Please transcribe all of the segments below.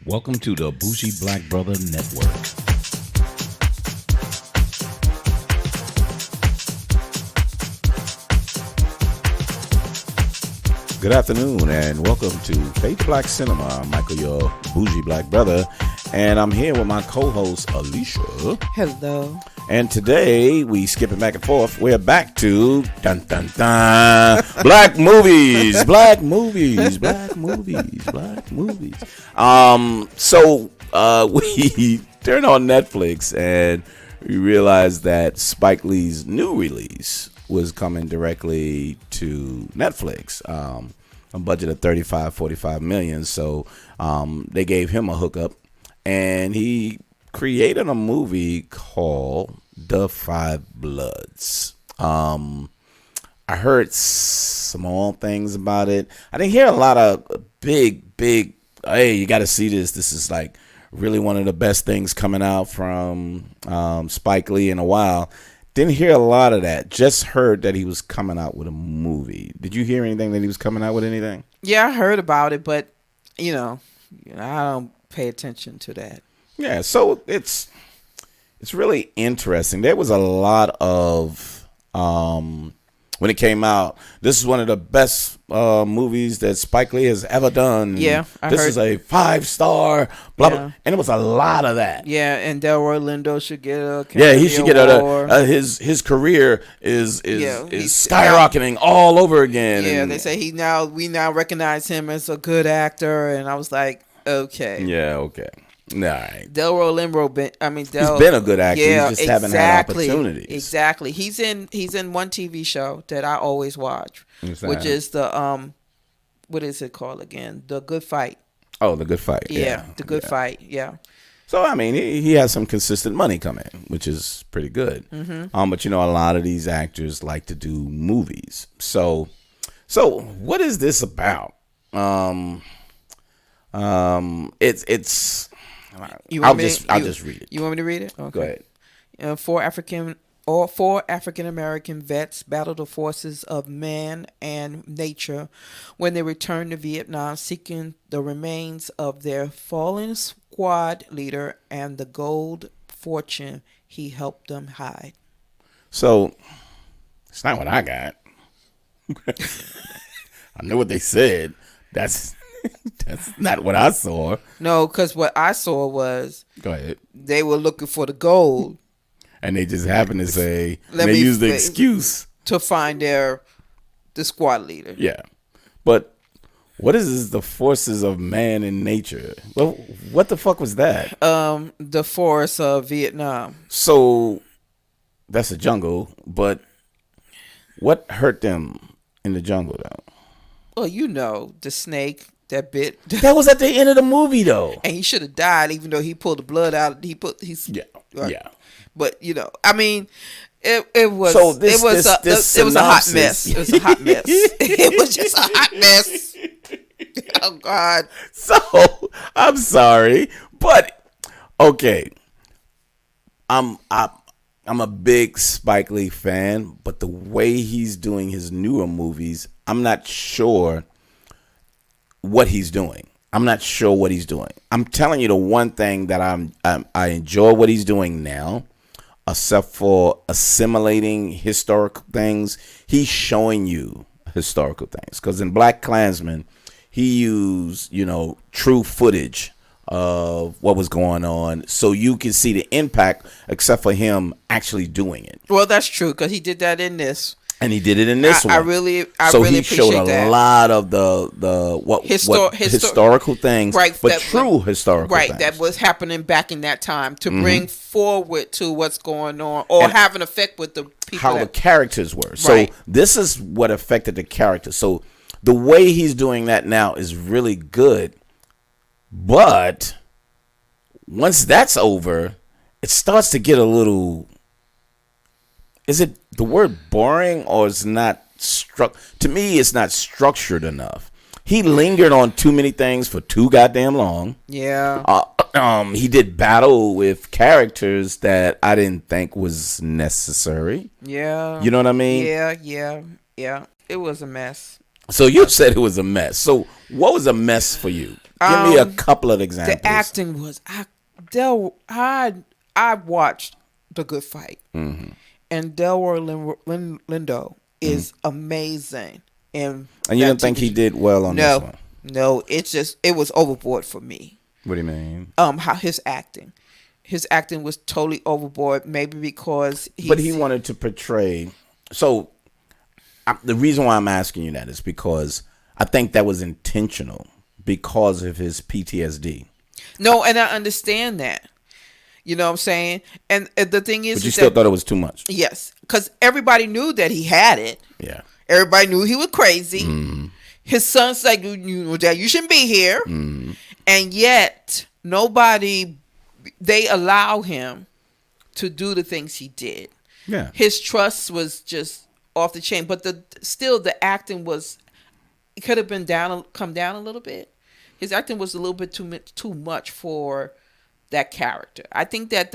Welcome to the Bougie Black Brother Network. Good afternoon and welcome to Faith Black Cinema. I'm Michael, your Bougie Black Brother, and I'm here with my co-host Alicia. Hello. And today we skipping back and forth. We're back to dun dun dun black movies, black movies, black movies, black movies. So we turned on Netflix and we realized that Spike Lee's new release was coming directly to Netflix. A budget of 45 million. So they gave him a hookup and he created a movie called The Five Bloods. I heard small things about it. I didn't hear a lot of big, hey, you got to see this. This is like really one of the best things coming out from Spike Lee in a while. Didn't hear a lot of that. Just heard that he was coming out with a movie. Did you hear anything that he was coming out with anything? Yeah, I heard about it, but, I don't pay attention to that. Yeah, so it's really interesting. There was a lot of when it came out. This is one of the best movies that Spike Lee has ever done. Yeah, this is a 5-star. Blah blah, and it was a lot of that. Yeah, and Delroy Lindo should get a he should get his career is skyrocketing all over again. Yeah, they say we now recognize him as a good actor, and I was like, okay. Yeah, okay. Right. Delroy Lindo, he's been a good actor. Yeah, he just haven't had opportunities. Exactly. He's in one TV show that I always watch, which is the what is it called again? The Good Fight. Oh, The Good Fight. Yeah, The Good Fight. Yeah. So he has some consistent money coming, which is pretty good. Mm-hmm. But a lot of these actors like to do movies. So what is this about? It's. I'll just read it. You want me to read it? Okay. Go ahead. Four African American vets battled the forces of man and nature when they returned to Vietnam, seeking the remains of their fallen squad leader and the gold fortune he helped them hide. So it's not what I got. I know what they said. That's not what I saw. No, because what I saw was... Go ahead. They were looking for the gold. And they just happened to say... they used the excuse. To find the squad leader. Yeah. But what is the forces of man and nature? Well, what the fuck was that? The forest of Vietnam. So, that's a jungle. But what hurt them in the jungle, though? Well, the snake... that bit. That was at the end of the movie, though. And he should have died, even though he pulled the blood out. Yeah. But it was. So it was a hot mess. It was a hot mess. It was just a hot mess. Oh God. So I'm sorry, but okay. I'm a big Spike Lee fan, but the way he's doing his newer movies, I'm not sure what he's doing. I'm not sure what he's doing. I'm telling you the one thing that I enjoy what he's doing now, except for assimilating historical things. He's showing you historical things. Because in Black KKKlansman, he used, true footage of what was going on so you can see the impact, except for him actually doing it. Well, that's true, because he did that in this. And he did it in this one. I really he showed a lot of the historical things, right? True historical things. Right, that was happening back in that time to bring forward to what's going on or have an effect with the people. How the characters were. Right. So this is what affected the characters. So the way he's doing that now is really good. But once that's over, it starts to get a little... Is it the word boring, or is not to me, it's not structured enough. He lingered on too many things for too goddamn long. Yeah. He did battle with characters that I didn't think was necessary. Yeah. You know what I mean? Yeah. It was a mess. So you said it was a mess. So what was a mess for you? Give me a couple of examples. The acting was I watched The Good Fight, and Delroy Lindo is amazing. And you didn't think he did well on this one? No, it was overboard for me. What do you mean? How his acting was totally overboard. Maybe because he wanted to portray. So the reason why I'm asking you that is because I think that was intentional because of his PTSD. No, and I understand that. You know what I'm saying? And the thing is, but you still thought it was too much. Yes, because everybody knew that he had it. Yeah. Everybody knew he was crazy. His son's like, you know, Dad, you shouldn't be here. And yet, they allow him to do the things he did. Yeah. His trust was just off the chain. But still the acting was, it could have been come down a little bit. His acting was a little bit too much for that character. I think that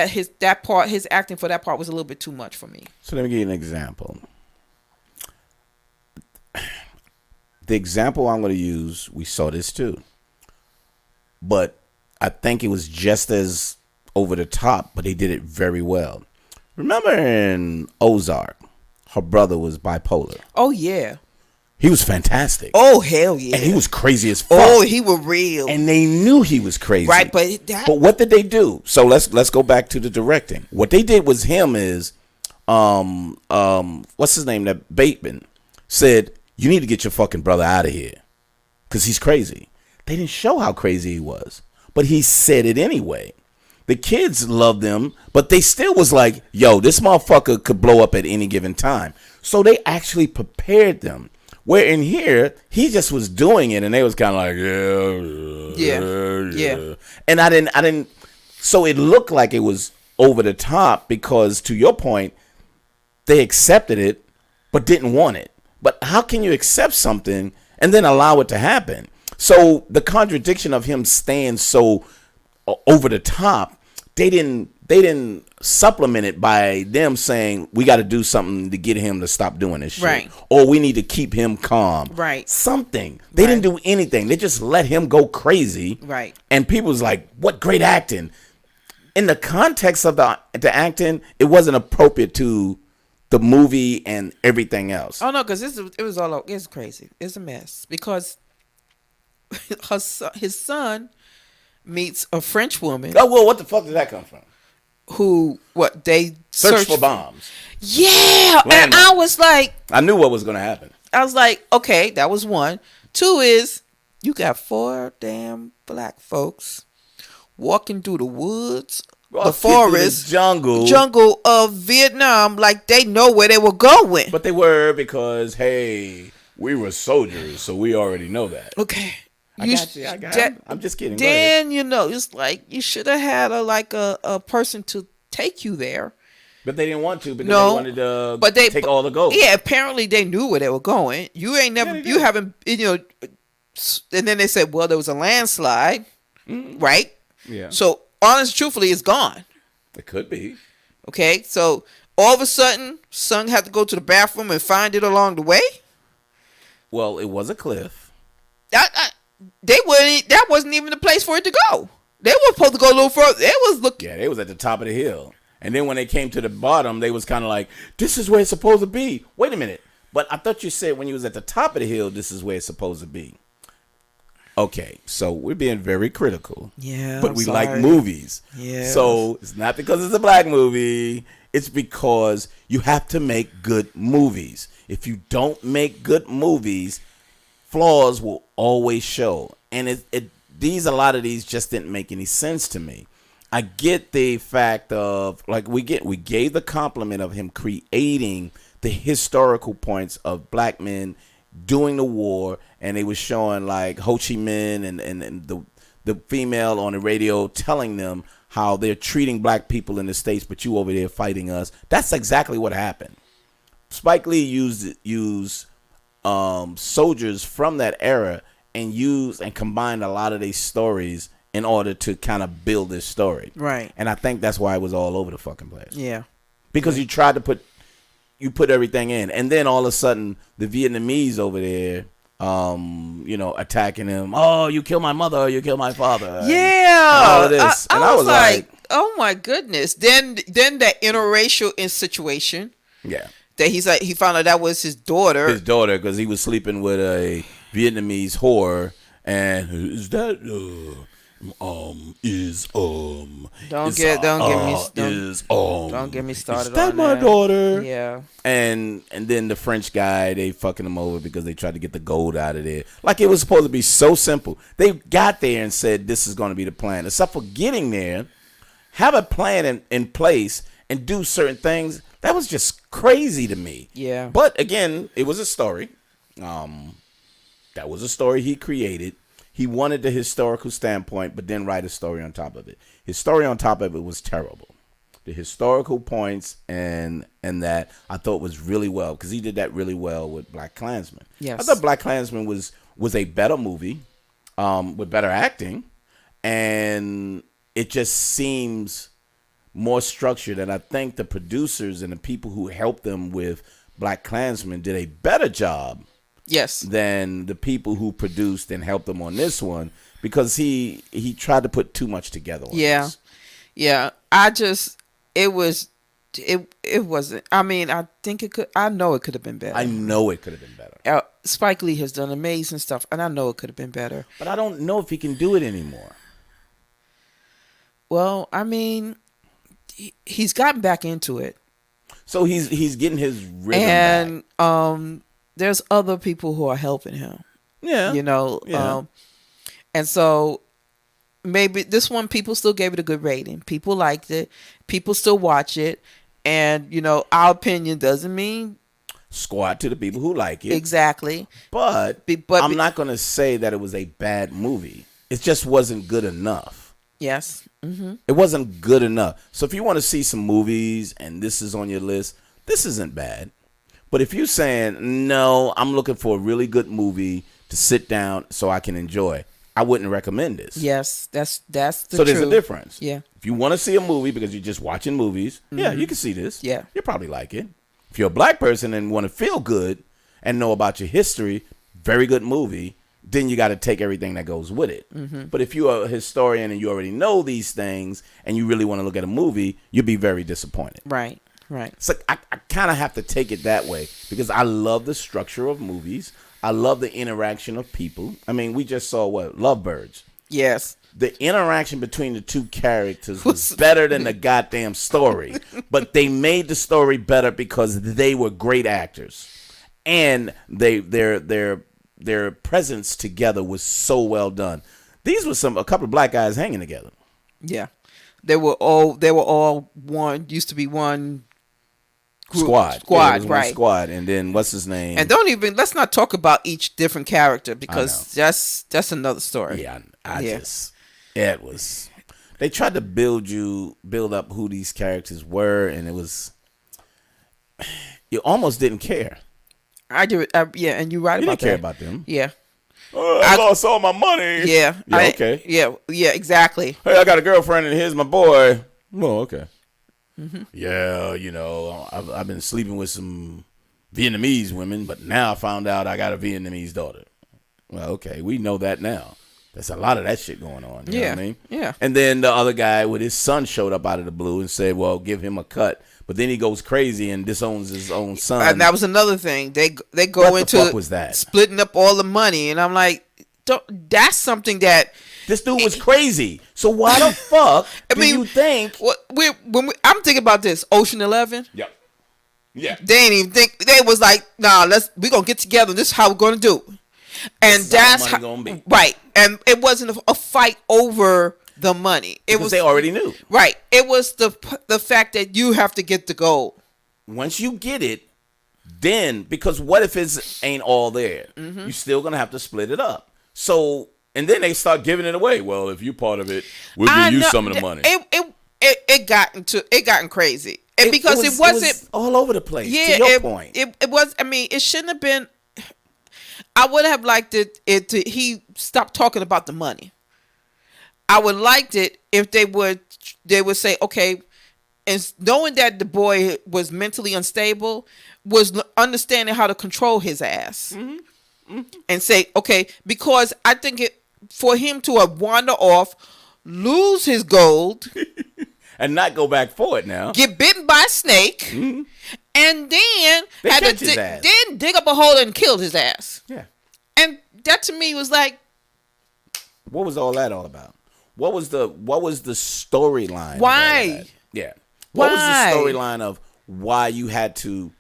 his acting for that part was a little bit too much for me. So let me give you an example. The example I'm going to use, we saw this too. But I think it was just as over the top, but they did it very well. Remember in Ozark, her brother was bipolar. Oh, yeah. He was fantastic. Oh, hell yeah. And he was crazy as fuck. Oh, he was real. And they knew he was crazy. Right, but what did they do? So let's go back to the directing. What they did was what's his name? That Bateman said, you need to get your fucking brother out of here because he's crazy. They didn't show how crazy he was, but he said it anyway. The kids loved him, but they still was like, yo, this motherfucker could blow up at any given time. So they actually prepared them. Where in here, he just was doing it, and they was kind of like, yeah. And I didn't. So it looked like it was over the top because, to your point, they accepted it, but didn't want it. But how can you accept something and then allow it to happen? So the contradiction of him staying so over the top, they didn't supplement it by them saying we got to do something to get him to stop doing this shit, right? Or we need to keep him calm, right? Something. They didn't do anything. They just let him go crazy, right? And people was like, "What great acting!" In the context of the acting, it wasn't appropriate to the movie and everything else. Oh no, because it's crazy. It's a mess because his son meets a French woman. Oh well, what the fuck did that come from? They search for bombs. Yeah, and I was like, I knew what was going to happen. I was like, okay, that was one. Two is you got 4 damn black folks walking through the woods, the forest, the jungle of Vietnam, like they know where they were going. But they were because hey, we were soldiers, so we already know that. Okay. I got you. I'm just kidding. Then it's like you should have had a person to take you there. But they didn't want to because they wanted to take all the gold. Yeah, apparently they knew where they were going. You ain't never, you haven't, and then they said, well, there was a landslide, right? Yeah. So truthfully, it's gone. It could be. Okay, so all of a sudden, son had to go to the bathroom and find it along the way. Well, it was a cliff. That wasn't even the place for it to go. They were supposed to go a little further. Yeah, they was at the top of the hill. And then when they came to the bottom, they was kind of like, this is where it's supposed to be. Wait a minute. But I thought you said when you was at the top of the hill, this is where it's supposed to be. Okay, so we're being very critical. Yeah, but we like movies. Yeah. So it's not because it's a black movie. It's because you have to make good movies. If you don't make good movies, flaws will always show. And a lot of these just didn't make any sense to me. I get the fact of we gave the compliment of him creating the historical points of black men doing the war, and they was showing like Ho Chi Minh and the female on the radio telling them how they're treating black people in the States, but you over there fighting us. That's exactly what happened. Spike Lee used soldiers from that era and combined a lot of these stories in order to kind of build this story. Right. And I think that's why it was all over the fucking place. Yeah. Because you tried to put you put everything in, and then all of a sudden the Vietnamese over there, attacking him. Oh, you kill my mother, you kill my father. Yeah, and all of this. I was like, oh my goodness. Then that interracial situation. Yeah. That he found out that was his daughter. His daughter, because he was sleeping with a Vietnamese whore, and is that don't get me started. Is that on my that. daughter? Yeah. And then the French guy, they fucking him over because they tried to get the gold out of there. Like, it was supposed to be so simple. They got there and said this is going to be the plan. Except for getting there, have a plan in place and do certain things. That was just crazy to me. Yeah. But again, it was a story. That was a story he created. He wanted the historical standpoint, but then write a story on top of it. His story on top of it was terrible. The historical points and that I thought was really well, because he did that really well with Black KKlansman. Yes. I thought Black KKlansman was a better movie, with better acting, and it just seems more structured, and I think the producers and the people who helped them with Black KKlansman did a better job, yes, than the people who produced and helped them on this one, because he tried to put too much together on this. Yeah. It wasn't. I mean, I know it could have been better. I know it could have been better. Spike Lee has done amazing stuff, and I know it could have been better. But I don't know if he can do it anymore. Well, I mean, he's gotten back into it. So he's getting his rhythm back. There's other people who are helping him. Yeah. Yeah. And so maybe this one, people still gave it a good rating. People liked it. People still watch it. And, our opinion doesn't mean squat to the people who like it. Exactly. But I'm not going to say that it was a bad movie. It just wasn't good enough. Yes. Mm-hmm. It wasn't good enough. So if you want to see some movies and this is on your list, this isn't bad. But if you're saying, no, I'm looking for a really good movie to sit down so I can enjoy, I wouldn't recommend this. Yes, that's the So there's a difference. Yeah. If you want to see a movie because you're just watching movies, yeah, you can see this. Yeah. You'll probably like it. If you're a black person and want to feel good and know about your history, very good movie, then you got to take everything that goes with it. Mm-hmm. But if you're a historian and you already know these things and you really want to look at a movie, you'll be very disappointed. Right. So I kind of have to take it that way because I love the structure of movies. I love the interaction of people. I mean, we just saw Lovebirds. Yes. The interaction between the two characters was better than the goddamn story. But they made the story better because they were great actors. And their presence together was so well done. These were a couple of black guys hanging together. Yeah. They were all one, used to be one group. Squad, right? One squad, and then what's his name? And let's not talk about each different character because that's another story. Yeah, it was. They tried to build up who these characters were, and it was you almost didn't care. I do. Yeah, and you're right you about that. You didn't care about them. Yeah. I lost all my money. Yeah. Okay. Yeah, exactly. Hey, I got a girlfriend, and here's my boy. Oh, okay. Mm-hmm. Yeah, I've been sleeping with some Vietnamese women, but now I found out I got a Vietnamese daughter. Well, okay, we know that now. There's a lot of that shit going on. You know what I mean? Yeah. And then the other guy with his son showed up out of the blue and said, well, give him a cut. But then he goes crazy and disowns his own son. And that was another thing. They go what into the fuck was that? Splitting up all the money. And I'm like, that's something that... This dude was crazy. So why the fuck you think... I'm thinking about this. Ocean 11? Yep. Yeah. They ain't even think... They was like, nah, we're going to get together. This is how we're going to do it. And that's how... Gonna be. Right. And it wasn't a fight over the money. They already knew. Right. It was the fact that you have to get the gold. Once you get it, then... Because what if it ain't all there? Mm-hmm. You're still going to have to split it up. So... And then they start giving it away. Well, if you're part of it, we'll give you some of the money. It gotten crazy. It wasn't all over the place. Yeah, to your point. It was. I mean, it shouldn't have been. I would have liked he stopped talking about the money. I would liked it if they would say, okay, and knowing that the boy was mentally unstable, was understanding how to control his ass. And say, okay, because I think for him to have wander off, lose his gold, and not go back for it now, get bitten by a snake, and then had to then dig up a hole and killed his ass. Yeah, and that to me was like, what was all that all about? What was the storyline? Why? Yeah, what was the storyline of why you had to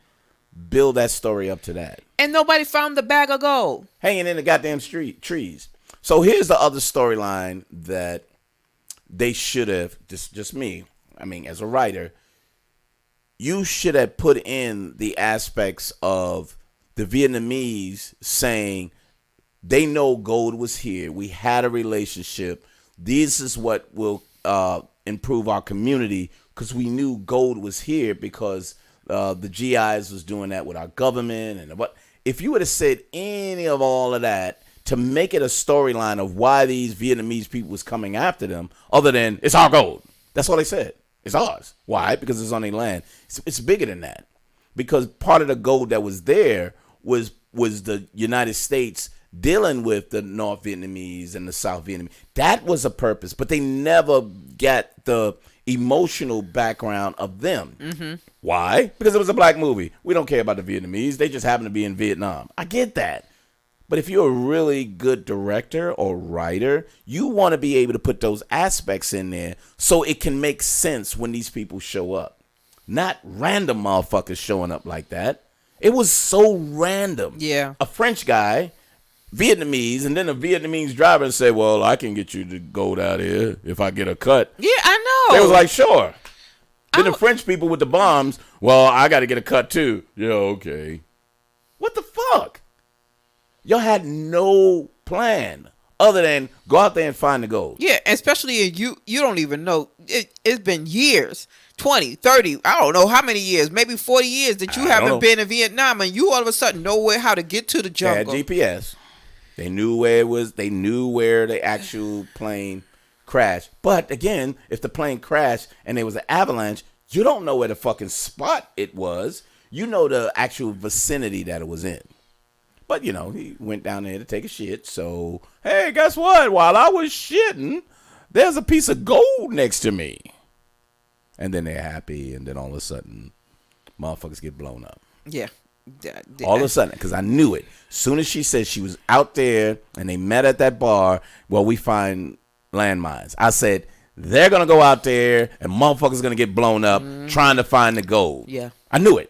build that story up to that? And nobody found the bag of gold hanging in the goddamn trees. So here's the other storyline that they should have, just me, I mean, as a writer, you should have put in the aspects of the Vietnamese saying they know gold was here. We had a relationship. This is what will improve our community, because we knew gold was here because the GIs was doing that with our government and what. If you would have said any of all of that to make it a storyline of why these Vietnamese people was coming after them, other than it's our gold. That's all they said. It's ours. Why? Because it's on their land. It's bigger than that. Because part of the gold that was there was the United States dealing with the North Vietnamese and the South Vietnamese. That was a purpose, but they never got the emotional background of them. Mm-hmm. Why? Because it was a black movie. We don't care about the Vietnamese. They just happen to be in Vietnam. I get that. But if you're a really good director or writer, you want to be able to put those aspects in there so it can make sense when these people show up. Not random motherfuckers showing up like that. It was so random. Yeah. A French guy, Vietnamese, and then a Vietnamese driver and say, well, I can get you to go down here if I get a cut. Yeah, I know. They was like, sure. Then the French people with the bombs, well, I got to get a cut too. Yeah, okay. What the fuck? Y'all had no plan other than go out there and find the gold. Yeah, especially you don't even know. It's been years, 20, 30, I don't know how many years, maybe 40 years that you haven't been in Vietnam, and you all of a sudden know how to get to the jungle. They had GPS. They knew where it was. They knew where the actual plane crashed. But again, if the plane crashed and there was an avalanche, you don't know where the fucking spot it was. You know the actual vicinity that it was in. But, you know, he went down there to take a shit. So, hey, guess what? While I was shitting, there's a piece of gold next to me. And then they're happy. And then all of a sudden, motherfuckers get blown up. Yeah. All of a sudden, because I knew it. As soon as she said she was out there and they met at that bar, well, we find landmines. I said, they're going to go out there and motherfuckers going to get blown up trying to find the gold. Yeah. I knew it.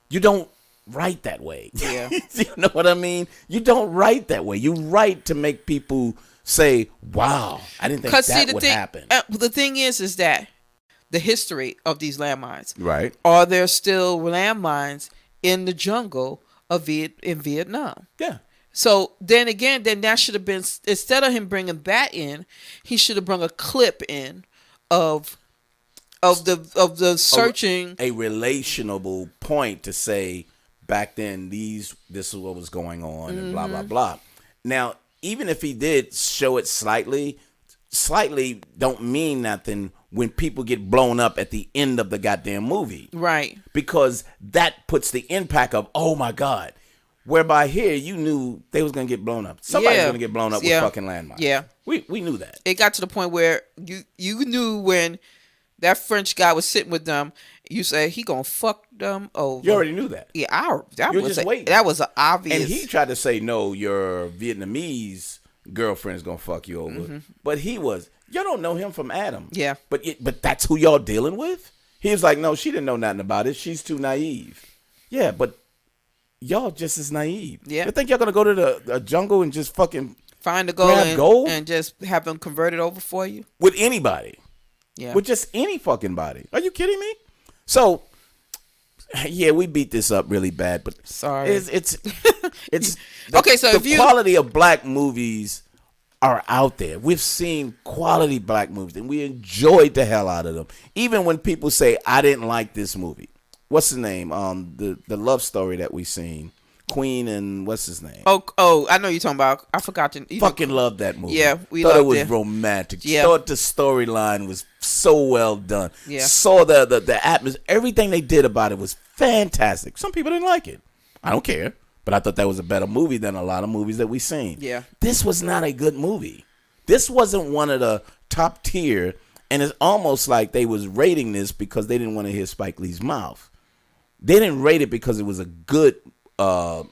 You don't write that way. Yeah. You know what I mean? You don't write that way. You write to make people say, wow, I didn't think that would happen. The thing is that the history of these landmines. Right. Are there still landmines in the jungle in Vietnam? Yeah. So then again, that should have been, instead of him bringing that in, he should have brought a clip in of the searching. A relationable point to say, back then, this is what was going on, and blah, blah, blah. Now, even if he did show it slightly don't mean nothing when people get blown up at the end of the goddamn movie. Right. Because that puts the impact of, oh, my God. Whereby here, you knew they was going to get blown up. Somebody's going to get blown up with fucking landmines. Yeah. We knew that. It got to the point where you knew when that French guy was sitting with them, you say he gonna fuck them over. You already knew that. Yeah, waiting. That was an obvious. And he tried to say, no, your Vietnamese girlfriend's gonna fuck you over. But y'all don't know him from Adam. Yeah. But that's who y'all dealing with? He was like, no, she didn't know nothing about it. She's too naive. Yeah, but y'all just as naive. Yeah. You think y'all gonna go to the jungle and just fucking find the gold and just have them converted over for you? With anybody. Yeah. With just any fucking body. Are you kidding me? So, yeah, we beat this up really bad, but sorry, it's okay. So the quality of black movies are out there. We've seen quality black movies, and we enjoyed the hell out of them. Even when people say, "I didn't like this movie," what's the name? The love story that we seen Queen and what's his name? Oh, I know you're talking about. I forgot to. Fucking loved that movie. Yeah, we thought loved it was it. romantic. Yeah. Thought the storyline was so well done. Yeah. Saw the atmosphere. Everything they did about it was fantastic. Some people didn't like it. I don't care. But I thought that was a better movie than a lot of movies that we've seen. Yeah. This was not a good movie. This wasn't one of the top tier. And it's almost like they was rating this because they didn't want to hear Spike Lee's mouth. They didn't rate it because it was a good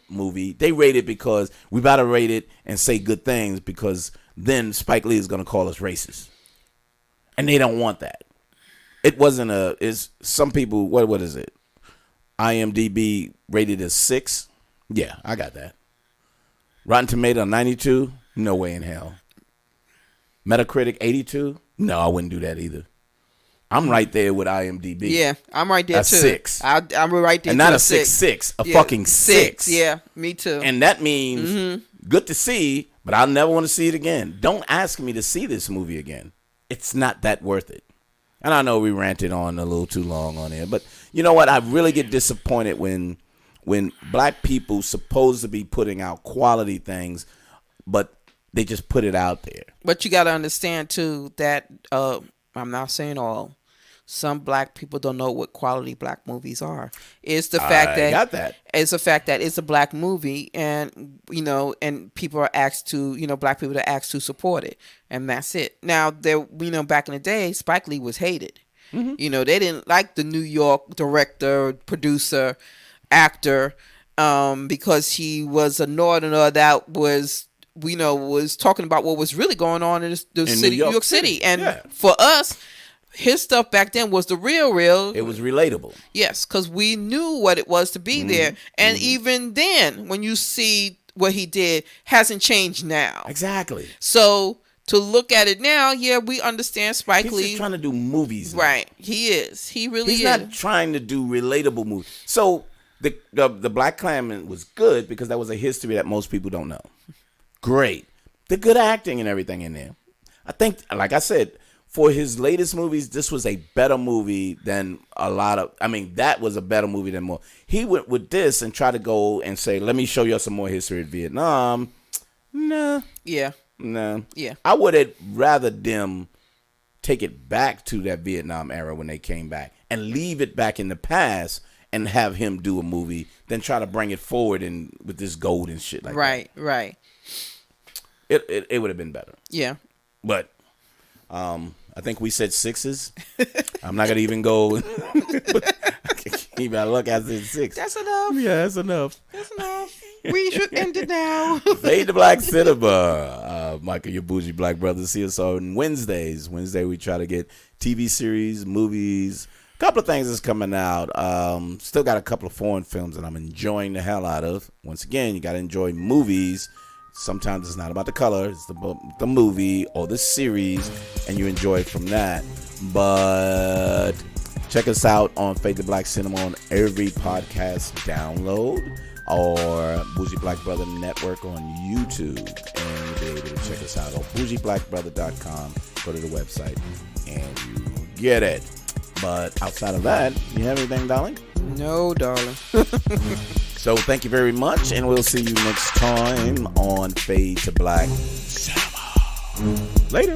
movie. They rate it because we got to rate it and say good things because then Spike Lee is going to call us racist. And they don't want that. It wasn't it's some people, what is it? IMDb rated as 6. Yeah, I got that. Rotten Tomato 92. No way in hell. Metacritic 82. No, I wouldn't do that either. I'm right there with IMDb. Yeah, I'm right there too. 6. I'm right there. And not a 6, a fucking 6. Yeah, me too. And that means good to see, but I'll never want to see it again. Don't ask me to see this movie again. It's not that worth it. And I know we ranted on a little too long on it, but you know what? I really get disappointed when black people supposed to be putting out quality things, but they just put it out there. But you got to understand too that I'm not saying all. Some black people don't know what quality black movies are. It's the fact it's the fact that it's a black movie, and and people are asked to, black people are asked to support it, and that's it. Now there, back in the day, Spike Lee was hated. Mm-hmm. They didn't like the New York director, producer, actor, because he was a northerner that was talking about what was really going on in the city, New York City. And for us, his stuff back then was the real. It was relatable. Yes, because we knew what it was to be there. And even then, when you see what he did, hasn't changed now. Exactly. So to look at it now, yeah, we understand Spike Lee. He's just trying to do movies now. Right. He is. He really is. He's not trying to do relatable movies. So the Black KKKlansman was good because that was a history that most people don't know. Great. The good acting and everything in there. I think, like I said, for his latest movies, this was a better movie than that was a better movie than more. He went with this and tried to go and say, let me show you some more history of Vietnam. Nah. Yeah. Nah. Yeah. I would have rather them take it back to that Vietnam era when they came back and leave it back in the past and have him do a movie than try to bring it forward and with this gold and shit like that. Right. It would have been better. Yeah. But I think we said 6s. I'm not gonna even go. You better look at it 6. That's enough. Yeah, that's enough. That's enough. We should end it now. Fade to Black Cinema. Michael, your bougie black brother. See us on Wednesdays. Wednesday we try to get TV series, movies. A couple of things is coming out. Still got a couple of foreign films that I'm enjoying the hell out of. Once again, you got to enjoy movies. Sometimes it's not about the color. It's the movie or the series, and you enjoy it from that. But check us out on Fade to Black Cinema on every podcast download or Bougie Black Brother Network on YouTube. And you'll be able to check us out on bougieblackbrother.com. Go to the website and you get it. But outside of that, you have anything, darling? No, darling. So thank you very much, and we'll see you next time on Fade to Black Cinema. Later.